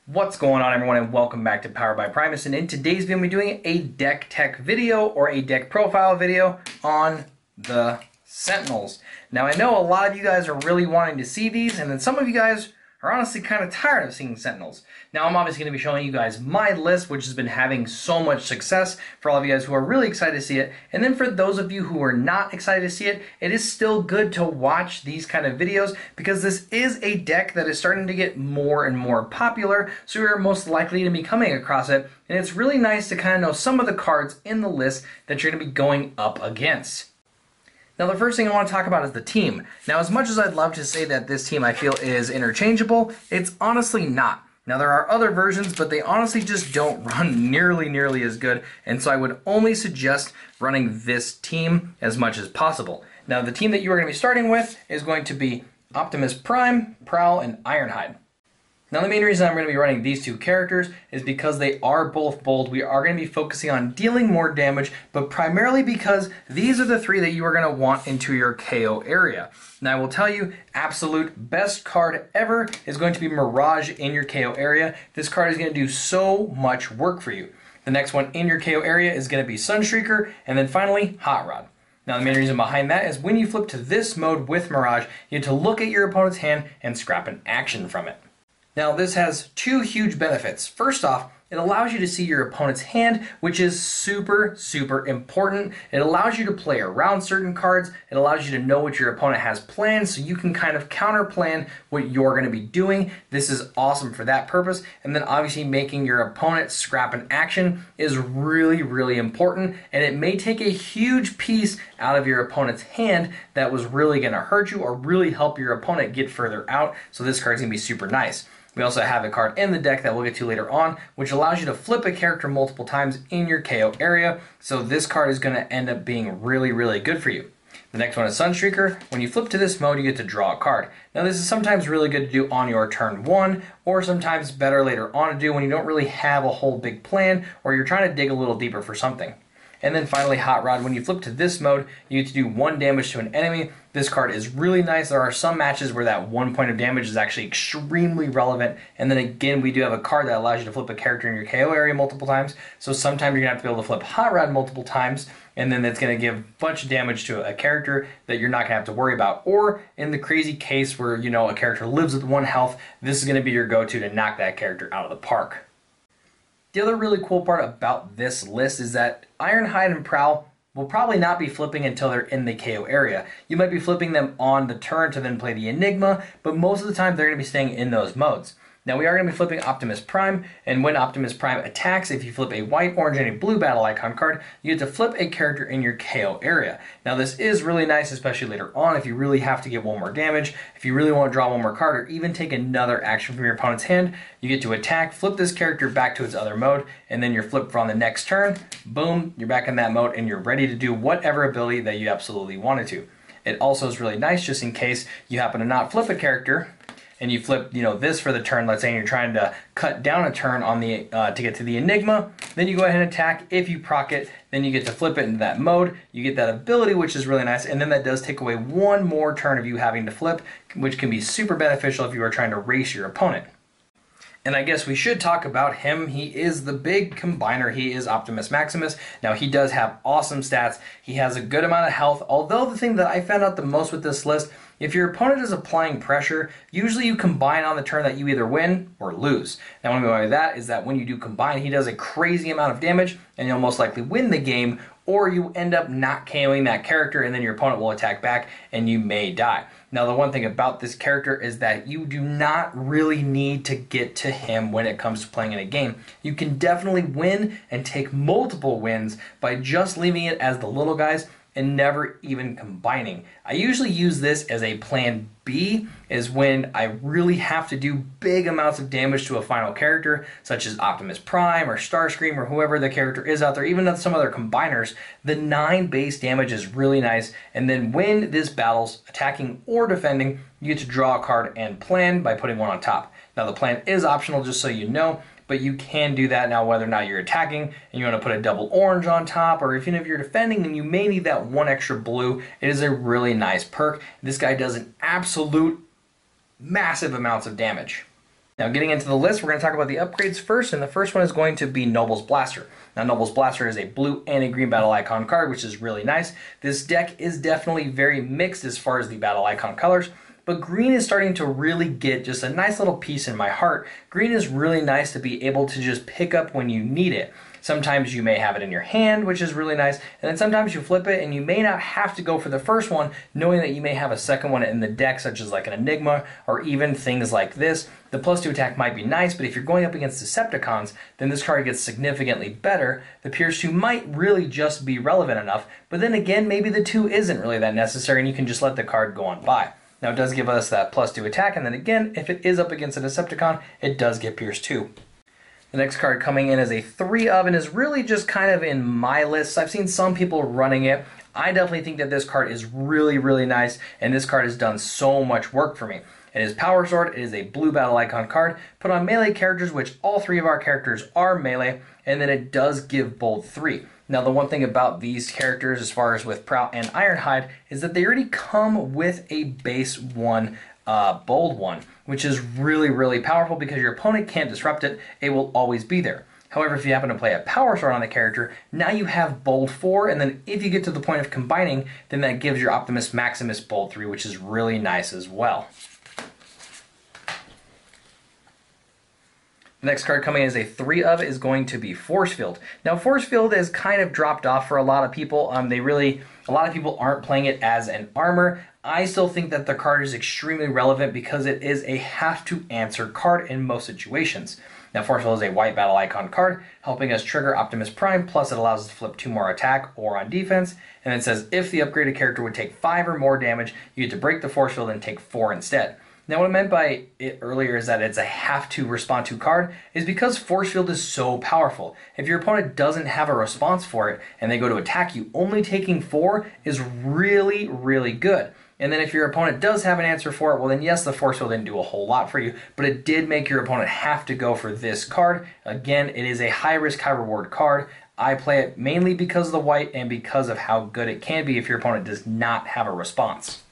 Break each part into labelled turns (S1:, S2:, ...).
S1: What's going on, everyone, and welcome back to Powered by Primus. And in today's video, we'll be doing a deck tech video or a deck profile video on the Sentinels. Now, I know a lot of you guys are really wanting to see these, and then some of you guys are honestly kind of tired of seeing Sentinels. Now, I'm obviously going to be showing you guys my list, which has been having so much success for all of you guys who are really excited to see it. And then for those of you who are not excited to see it, it is still good to watch these kind of videos because this is a deck that is starting to get more and more popular, so you're most likely to be coming across it. And it's really nice to kind of know some of the cards in the list that you're going to be going up against. Now, the first thing I want to talk about is the team. Now, as much as I'd love to say that this team I feel is interchangeable, it's honestly not. Now, there are other versions, but they honestly just don't run nearly as good, and so I would only suggest running this team as much as possible. Now, the team that you are going to be starting with is going to be Optimus Prime, Prowl, and Ironhide. Now, the main reason I'm going to be running these two characters is because they are both bold. We are going to be focusing on dealing more damage, but primarily because these are the three that you are going to want into your KO area. Now, I will tell you, absolute best card ever is going to be Mirage in your KO area. This card is going to do so much work for you. The next one in your KO area is going to be Sunstreaker, and then finally, Hot Rod. Now, the main reason behind that is when you flip to this mode with Mirage, you get to look at your opponent's hand and scrap an action from it. Now, this has two huge benefits. First off, it allows you to see your opponent's hand, which is super important. It allows you to play around certain cards. It allows you to know what your opponent has planned, so you can kind of counter plan what you're going to be doing. This is awesome for that purpose. And then obviously making your opponent scrap an action is really important, and it may take a huge piece out of your opponent's hand that was really going to hurt you or really help your opponent get further out. So this card's going to be super nice. We also have a card in the deck that we'll get to later on, which allows you to flip a character multiple times in your KO area. So this card is going to end up being really good for you. The next one is Sunstreaker. When you flip to this mode, you get to draw a card. Now, this is sometimes really good to do on your turn one, or sometimes better later on to do when you don't really have a whole big plan, or you're trying to dig a little deeper for something. And then finally, Hot Rod. When you flip to this mode, you get to do 1 damage to an enemy. This card is really nice. There are some matches where that 1 point of damage is actually extremely relevant. And then again, we do have a card that allows you to flip a character in your KO area multiple times. So sometimes you're going to have to be able to flip Hot Rod multiple times, and then that's going to give a bunch of damage to a character that you're not going to have to worry about. Or in the crazy case where, you know, a character lives with 1 health, this is going to be your go-to to knock that character out of the park. The other really cool part about this list is that Ironhide and Prowl will probably not be flipping until they're in the KO area. You might be flipping them on the turn to then play the Enigma, but most of the time they're going to be staying in those modes. Now, we are going to be flipping Optimus Prime, and when Optimus Prime attacks, if you flip a white, orange, and a blue battle icon card, you get to flip a character in your KO area. Now, this is really nice, especially later on if you really have to get 1 more damage, if you really want to draw 1 more card, or even take another action from your opponent's hand. You get to attack, flip this character back to its other mode, and then you're flipped for on the next turn. Boom, you're back in that mode, and you're ready to do whatever ability that you absolutely wanted to. It also is really nice just in case you happen to not flip a character, and you flip, you know, this for the turn. Let's say you're trying to cut down a turn on the to get to the Enigma. Then you go ahead and attack. If you proc it, then you get to flip it into that mode. You get that ability, which is really nice, and then that does take away 1 more turn of you having to flip, which can be super beneficial if you are trying to race your opponent. And I guess we should talk about him. He is the big combiner. He is Optimus Maximus. Now, he does have awesome stats. He has a good amount of health, although the thing that I found out the most with this list, if your opponent is applying pressure, usually you combine on the turn that you either win or lose. Now, what I mean by that is that when you do combine, he does a crazy amount of damage, and you'll most likely win the game, or you end up not KOing that character, and then your opponent will attack back, and you may die. Now, the one thing about this character is that you do not really need to get to him when it comes to playing in a game. You can definitely win and take multiple wins by just leaving it as the little guys and never even combining. I usually use this as a plan B, is when I really have to do big amounts of damage to a final character, such as Optimus Prime or Starscream or whoever the character is out there, even some other combiners. The 9 base damage is really nice, and then when this battle's attacking or defending, you get to draw a card and plan by putting 1 on top. Now, the plan is optional, just so you know, but you can do that now whether or not you're attacking and you want to put a double orange on top, or even if you're defending and you may need that 1 extra blue, it is a really nice perk. This guy does an absolute massive amounts of damage. Now getting into the list, we're going to talk about the upgrades first, and the first one is going to be Noble's Blaster. Now Noble's Blaster is a blue and a green battle icon card, which is really nice. This deck is definitely very mixed as far as the battle icon colors, but green is starting to really get just a nice little piece in my heart. Green is really nice to be able to just pick up when you need it. Sometimes you may have it in your hand, which is really nice, and then sometimes you flip it and you may not have to go for the first one, knowing that you may have a second one in the deck, such as like an Enigma or even things like this. The +2 attack might be nice, but if you're going up against Decepticons, then this card gets significantly better. The Pierce 2 might really just be relevant enough, but then again, maybe the 2 isn't really that necessary and you can just let the card go on by. Now it does give us that +2 attack, and then again, if it is up against a Decepticon, it does get Pierce 2. The next card coming in is a 3 of, and is really just kind of in my list. I've seen some people running it. I definitely think that this card is really, really nice, and this card has done so much work for me. It is Power Sword. It is a blue battle icon card put on melee characters, which all 3 of our characters are melee, and then it does give bold 3. Now the one thing about these characters, as far as with Prout and Ironhide, is that they already come with a base 1 bold 1, which is really, really powerful because your opponent can't disrupt it. It will always be there. However, if you happen to play a Power Sword on the character, now you have bold 4, and then if you get to the point of combining, then that gives your Optimus Maximus bold 3, which is really nice as well. The next card coming in as a 3 of is going to be Force Field. Now Force Field has kind of dropped off for a lot of people. A lot of people aren't playing it as an armor. I still think that the card is extremely relevant because it is a have-to-answer card in most situations. Now Force Field is a white battle icon card, helping us trigger Optimus Prime, plus it allows us to flip 2 more attack or on defense, and it says if the upgraded character would take 5 or more damage, you get to break the Force Field and take 4 instead. Now what I meant by it earlier is that it's a have to respond to card is because Force Field is so powerful. If your opponent doesn't have a response for it and they go to attack you, only taking 4 is really, really good. And then if your opponent does have an answer for it, well then yes, the Force Field didn't do a whole lot for you, but it did make your opponent have to go for this card. Again, it is a high risk, high reward card. I play it mainly because of the white and because of how good it can be if your opponent does not have a response.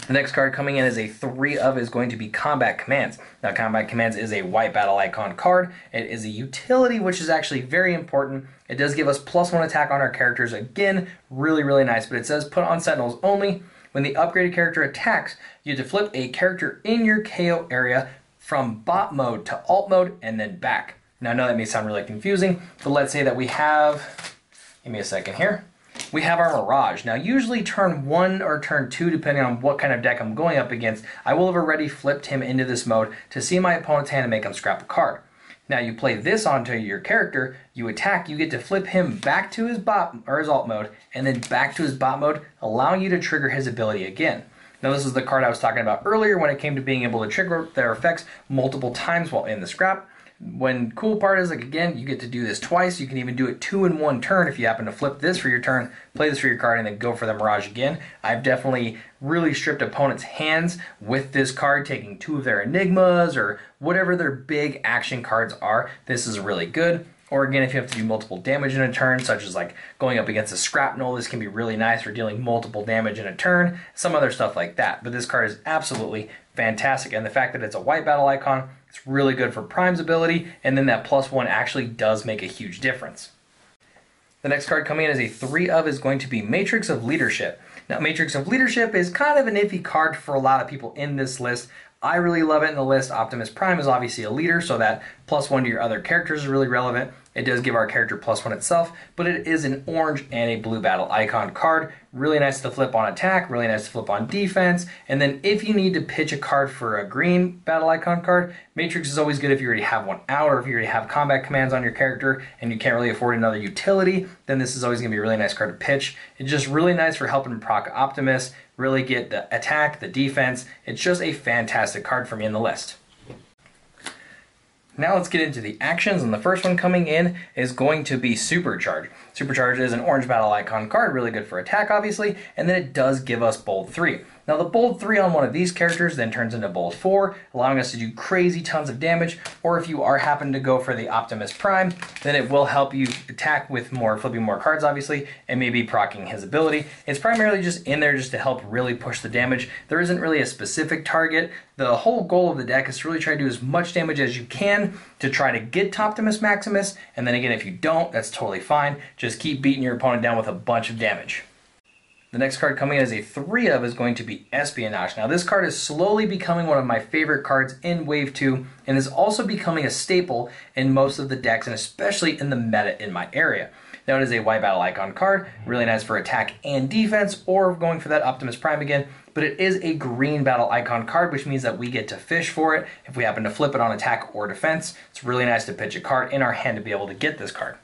S1: The next card coming in as a 3 of is going to be Combat Commands. Now Combat Commands is a white battle icon card. It is a utility, which is actually very important. It does give us +1 attack on our characters. Again, really, really nice, but it says put on Sentinels only. When the upgraded character attacks, you have to flip a character in your KO area from bot mode to alt mode and then back. Now I know that may sound really confusing, but let's say that we have, give me a second here. We have our Mirage. Now usually turn 1 or turn 2, depending on what kind of deck I'm going up against, I will have already flipped him into this mode to see my opponent's hand and make him scrap a card. Now you play this onto your character, you attack, you get to flip him back to his bot or his alt mode, and then back to his bot mode, allowing you to trigger his ability again. Now this is the card I was talking about earlier when it came to being able to trigger their effects multiple times while in the scrap. When cool part is, like, again, you get to do this twice. You can even do it 2 in 1 turn if you happen to flip this for your turn, play this for your card, and then go for the Mirage again. I've definitely really stripped opponents' hands with this card, taking 2 of their Enigmas or whatever their big action cards are. This is really good. Or again, if you have to do multiple damage in a turn, such as like going up against a Scrapnel, this can be really nice for dealing multiple damage in a turn, some other stuff like that. But this card is absolutely fantastic, and the fact that it's a white battle icon, it's really good for Prime's ability, and then that +1 actually does make a huge difference. The next card coming in as a 3 of is going to be Matrix of Leadership. Now Matrix of Leadership is kind of an iffy card for a lot of people in this list. I really love it in the list. Optimus Prime is obviously a leader, so that +1 to your other characters is really relevant. It does give our character +1 itself, but it is an orange and a blue battle icon card. Really nice to flip on attack, really nice to flip on defense, and then if you need to pitch a card for a green battle icon card, Matrix is always good if you already have one out, or if you already have combat commands on your character and you can't really afford another utility, then this is always going to be a really nice card to pitch. It's just really nice for helping proc Optimus, really get the attack, the defense. It's just a fantastic card for me in the list. Now let's get into the actions, and the first one coming in is going to be Supercharge. Supercharge is an orange battle icon card, really good for attack obviously, and then it does give us bold 3. Now the bold 3 on one of these characters then turns into bold 4, allowing us to do crazy tons of damage, or if you are happen to go for the Optimus Prime, then it will help you attack with more, flipping more cards obviously, and maybe proccing his ability. It's primarily just in there just to help really push the damage. There isn't really a specific target. The whole goal of the deck is to really try to do as much damage as you can to try to get to Optimus Maximus, and then again if you don't, that's totally fine. Just keep beating your opponent down with a bunch of damage. The next card coming in as a 3 of is going to be Espionage. Now this card is slowly becoming one of my favorite cards in Wave 2 and is also becoming a staple in most of the decks and especially in the meta in my area. Now it is a white battle icon card, really nice for attack and defense or going for that Optimus Prime again, but it is a green battle icon card, which means that we get to fish for it if we happen to flip it on attack or defense. It's really nice to pitch a card in our hand to be able to get this card.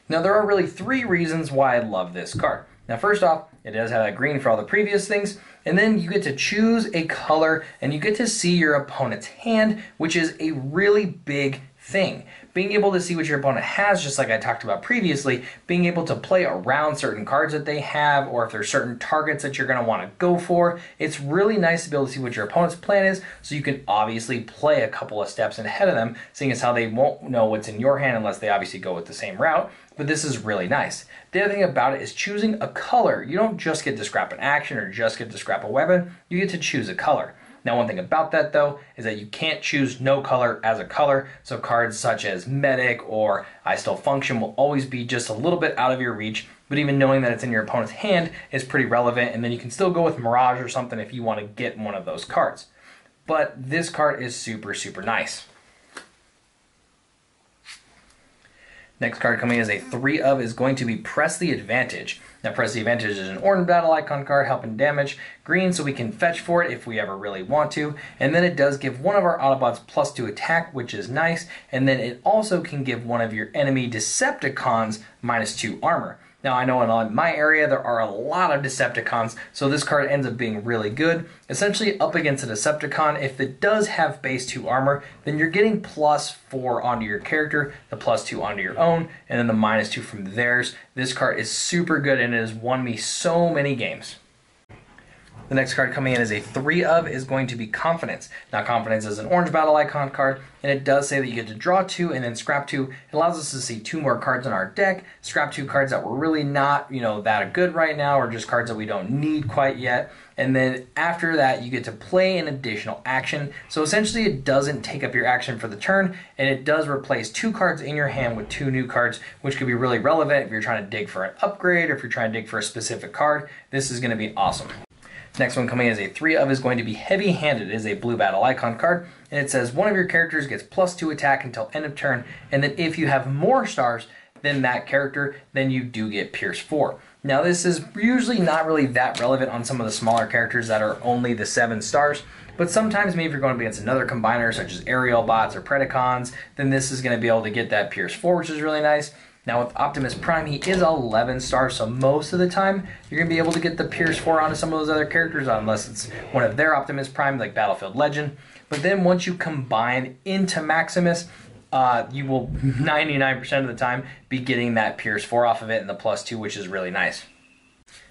S1: Now there are really 3 reasons why I love this card. Now first off, it does have that green for all the previous things, and then you get to choose a color and you get to see your opponent's hand, which is a really big thing. Being able to see what your opponent has, just like I talked about previously, being able to play around certain cards that they have, or if there's certain targets that you're going to want to go for, it's really nice to be able to see what your opponent's plan is, so you can obviously play a couple of steps ahead of them, seeing as how they won't know what's in your hand unless they obviously go with the same route. But this is really nice. The other thing about it is choosing a color. You don't just get to scrap an action or just get to scrap a weapon, you get to choose a color. Now one thing about that though is that you can't choose no color as a color, so cards such as Medic or I Still Function will always be just a little bit out of your reach, but even knowing that it's in your opponent's hand is pretty relevant, and then you can still go with Mirage or something if you want to get one of those cards. But this card is super, super nice. Next card coming as a 3 of is going to be Press the Advantage. Now Press the Advantage is an orange battle icon card helping damage, green so we can fetch for it if we ever really want to, and then it does give one of our Autobots +2 attack, which is nice, and then it also can give one of your enemy Decepticons -2 armor. Now I know in my area there are a lot of Decepticons, so this card ends up being really good. Essentially up against a Decepticon, if it does have base 2 armor, then you're getting +4 onto your character, the +2 onto your own, and then the -2 from theirs. This card is super good and it has won me so many games. The next card coming in as a 3 of is going to be Confidence. Now Confidence is an orange battle icon card, and it does say that you get to draw 2 and then scrap 2. It allows us to see 2 more cards in our deck, scrap 2 cards that were really not, that good right now, or just cards that we don't need quite yet. And then after that, you get to play an additional action. So essentially it doesn't take up your action for the turn, and it does replace 2 cards in your hand with 2 new cards, which could be really relevant if you're trying to dig for an upgrade or if you're trying to dig for a specific card. This is going to be awesome. Next one coming as a 3 of is going to be Heavy Handed. It is a blue battle icon card, and it says one of your characters gets +2 attack until end of turn, and then if you have more stars than that character, then you do get Pierce 4. Now this is usually not really that relevant on some of the smaller characters that are only the 7 stars, but sometimes maybe if you're going up against another combiner such as aerial bots or Predacons, then this is going to be able to get that Pierce 4, which is really nice. Now with Optimus Prime, he is 11 stars, so most of the time you're going to be able to get the Pierce 4 onto some of those other characters, unless it's one of their Optimus Prime, like Battlefield Legend. But then once you combine into Maximus, you will 99% of the time be getting that Pierce 4 off of it and the +2, which is really nice.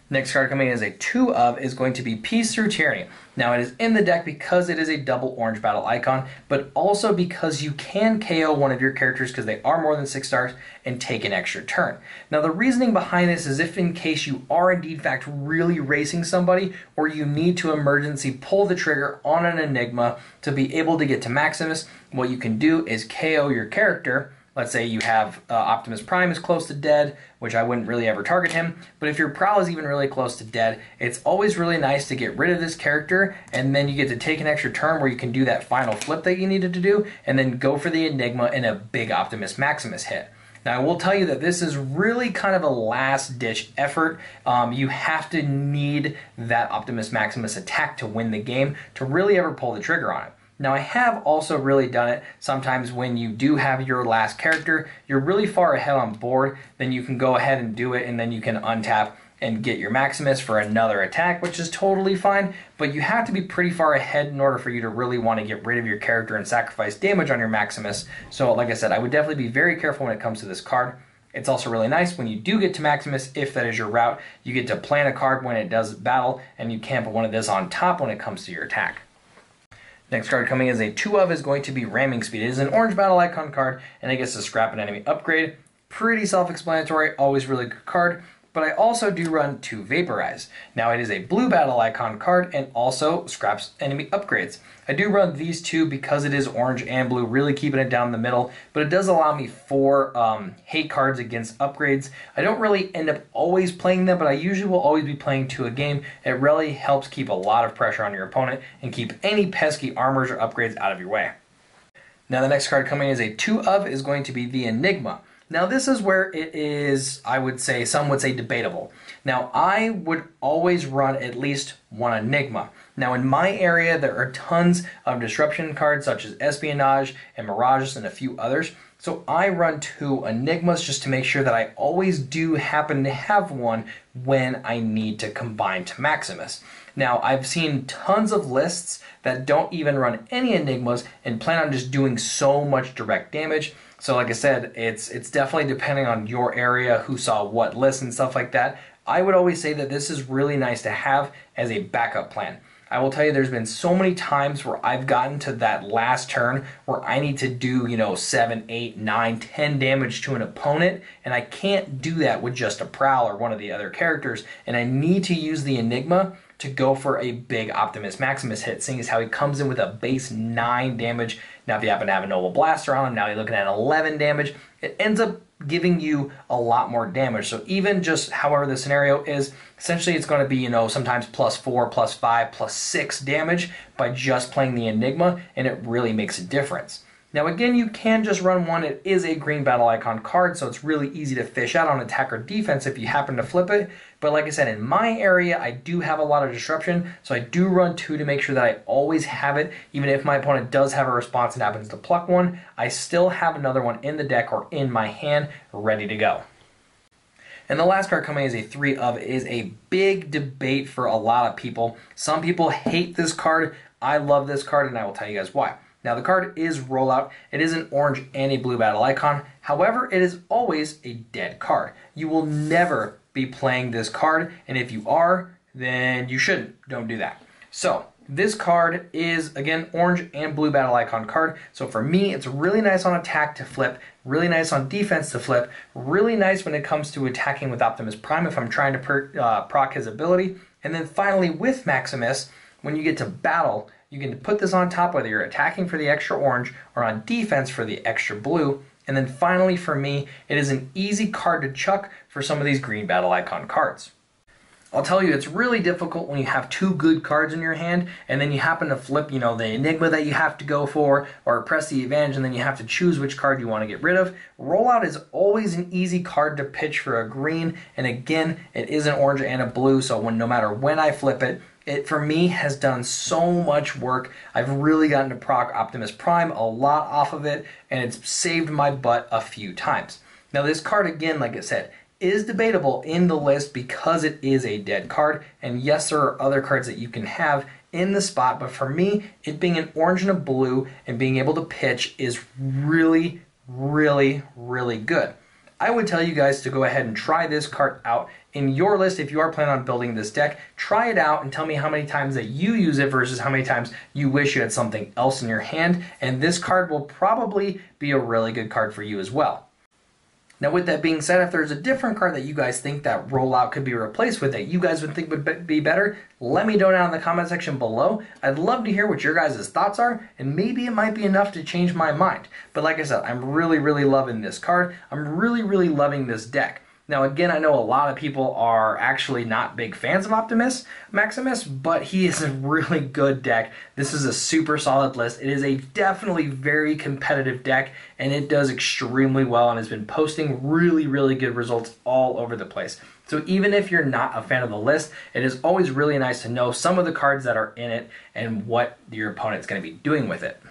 S1: Next card coming in as a 2 of is going to be Peace Through Tyranny. Now it is in the deck because it is a double orange battle icon, but also because you can KO one of your characters because they are more than 6 stars and take an extra turn. Now the reasoning behind this is if in case you are indeed fact really racing somebody, or you need to emergency pull the trigger on an Enigma to be able to get to Maximus, what you can do is KO your character. Let's say you have Optimus Prime is close to dead, which I wouldn't really ever target him, but if your Prowl is even really close to dead, it's always really nice to get rid of this character, and then you get to take an extra turn where you can do that final flip that you needed to do, and then go for the Enigma and a big Optimus Maximus hit. Now I will tell you that this is really kind of a last-ditch effort. You have to need that Optimus Maximus attack to win the game to really ever pull the trigger on it. Now I have also really done it sometimes when you do have your last character, you're really far ahead on board, then you can go ahead and do it, and then you can untap and get your Maximus for another attack, which is totally fine, but you have to be pretty far ahead in order for you to really want to get rid of your character and sacrifice damage on your Maximus. So like I said, I would definitely be very careful when it comes to this card. It's also really nice when you do get to Maximus, if that is your route, you get to plan a card when it does battle, and you can put one of this on top when it comes to your attack. Next card coming as a 2 of is going to be Ramming Speed. It is an orange battle icon card, and it gets to scrap an enemy upgrade. Pretty self-explanatory, always really good card. But I also do run 2 Vaporize. Now it is a blue battle icon card and also scraps enemy upgrades. I do run these 2 because it is orange and blue, really keeping it down the middle, but it does allow me 4 hate cards against upgrades. I don't really end up always playing them, but I usually will always be playing 2 a game. It really helps keep a lot of pressure on your opponent and keep any pesky armors or upgrades out of your way. Now the next card coming as a 2 of is going to be the Enigma. Now this is where it is, I would say, some would say debatable. Now I would always run at least 1 Enigma. Now in my area there are tons of disruption cards such as Espionage and Mirages and a few others. So I run 2 Enigmas just to make sure that I always do happen to have one when I need to combine to Maximus. Now I've seen tons of lists that don't even run any Enigmas and plan on just doing so much direct damage. So like I said, it's definitely depending on your area, who saw what list and stuff like that. I would always say that this is really nice to have as a backup plan. I will tell you there's been so many times where I've gotten to that last turn where I need to do, 7, 8, 9, 10 damage to an opponent, and I can't do that with just a Prowl or one of the other characters, and I need to use the Enigma to go for a big Optimus Maximus hit, seeing as how he comes in with a base 9 damage. Now if you happen to have a Noble Blaster on him, now you're looking at 11 damage. It ends up giving you a lot more damage. So even just however the scenario is, essentially it's going to be, sometimes +4, +5, +6 damage by just playing the Enigma, and it really makes a difference. Now again, you can just run 1. It is a green battle icon card, so it's really easy to fish out on attack or defense if you happen to flip it. But like I said, in my area, I do have a lot of disruption, so I do run 2 to make sure that I always have it. Even if my opponent does have a response and happens to pluck 1, I still have another one in the deck or in my hand ready to go. And the last card coming as a 3 of is a big debate for a lot of people. Some people hate this card. I love this card, and I will tell you guys why. Now the card is Rollout. It is an orange and a blue battle icon. However, it is always a dead card. You will never be playing this card, and if you are, then you shouldn't. Don't do that. So this card is, again, orange and blue battle icon card. So for me, it's really nice on attack to flip, really nice on defense to flip, really nice when it comes to attacking with Optimus Prime if I'm trying to proc his ability. And then finally with Maximus, when you get to battle, you can put this on top whether you're attacking for the extra orange or on defense for the extra blue. And then finally for me, it is an easy card to chuck for some of these green battle icon cards. I'll tell you, it's really difficult when you have 2 good cards in your hand and then you happen to flip, the Enigma that you have to go for, or press the advantage and then you have to choose which card you want to get rid of. Rollout is always an easy card to pitch for a green, and again, it is an orange and a blue, so no matter when I flip it, it, for me, has done so much work. I've really gotten to proc Optimus Prime a lot off of it, and it's saved my butt a few times. Now this card, again, like I said, is debatable in the list because it is a dead card, and yes, there are other cards that you can have in the spot, but for me, it being an orange and a blue and being able to pitch is really, really, really good. I would tell you guys to go ahead and try this card out in your list if you are planning on building this deck. Try it out and tell me how many times that you use it versus how many times you wish you had something else in your hand, and this card will probably be a really good card for you as well. Now with that being said, if there's a different card that you guys think that Rollout could be replaced with that you guys would think would be better, let me know down in the comment section below. I'd love to hear what your guys' thoughts are, and maybe it might be enough to change my mind. But like I said, I'm really, really loving this card. I'm really, really loving this deck. Now again, I know a lot of people are actually not big fans of Optimus Maximus, but he is a really good deck. This is a super solid list. It is a definitely very competitive deck, and it does extremely well and has been posting really, really good results all over the place. So even if you're not a fan of the list, it is always really nice to know some of the cards that are in it and what your opponent's going to be doing with it.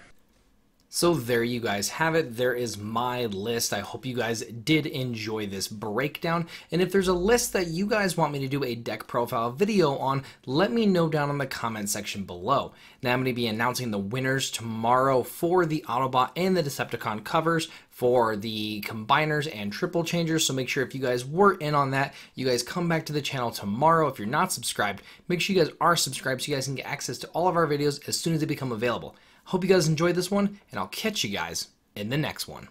S2: So there you guys have it. There is my list. I hope you guys did enjoy this breakdown. And if there's a list that you guys want me to do a deck profile video on, let me know down in the comment section below. Now I'm going to be announcing the winners tomorrow for the Autobot and the Decepticon covers for the combiners and triple changers. So make sure if you guys were in on that, you guys come back to the channel tomorrow. If you're not subscribed, make sure you guys are subscribed so you guys can get access to all of our videos as soon as they become available. Hope you guys enjoyed this one, and I'll catch you guys in the next one.